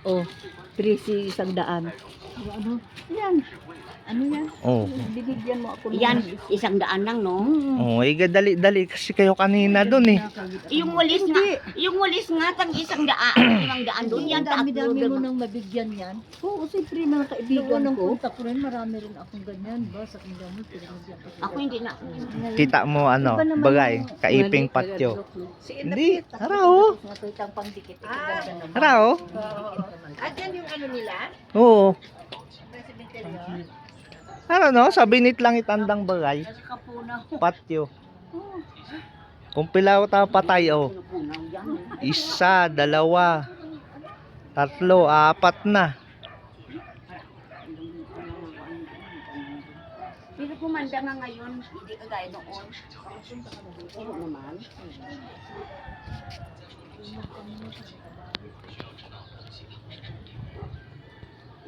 Oh, 1300. Ano? Yan. Ano yan? Oh. Binigyan mo ako ng Yan, 100 lang, no? Oh, ay dali-dali kasi kayo kanina doon eh. Yung walis nga, tang 100, 500 doon yan. Ang dami-dami mo nang mabigyan yan. Oo, siyempre mga kaibigan ko. Punta ko rin, marami rin akong ganyan. Ba, sa aking gamot, pinagyan ko. Ako hindi na. Kita mo ano, bagay, kaiping patyo. Hindi, araw. Nakitang pangdikit. Araw. At yan yung ano nila? Oo. Presidente yun? Ano no, sa binit lang itandang bagay. Patyo. Kung pilaw ta patay oh. 1, 2, 3, 4 na. Pero kumanda nga ngayon, hindi ka gaya noon. Ano naman?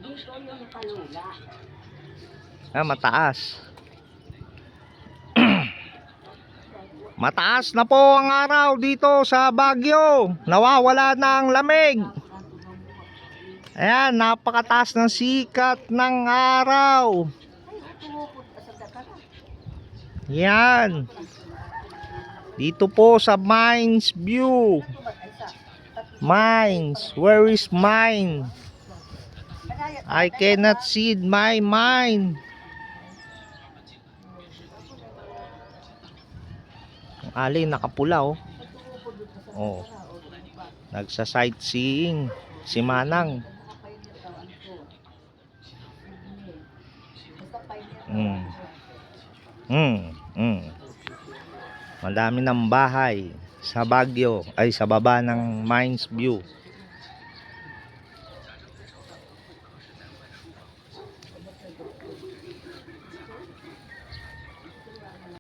Dito yung kalula. Mataas. Mataas na po ang araw dito sa Baguio. Nawawala na ang lamig. Ayan, napakataas ng sikat ng araw. Yan. Dito po sa Mines View. Mines, where is mine? I cannot see my mine. Ang alay nakapula oh. Oh. Nagsa-sightseeing si Manang. Madami ng bahay sa Baguio ay sa baba ng Mines View.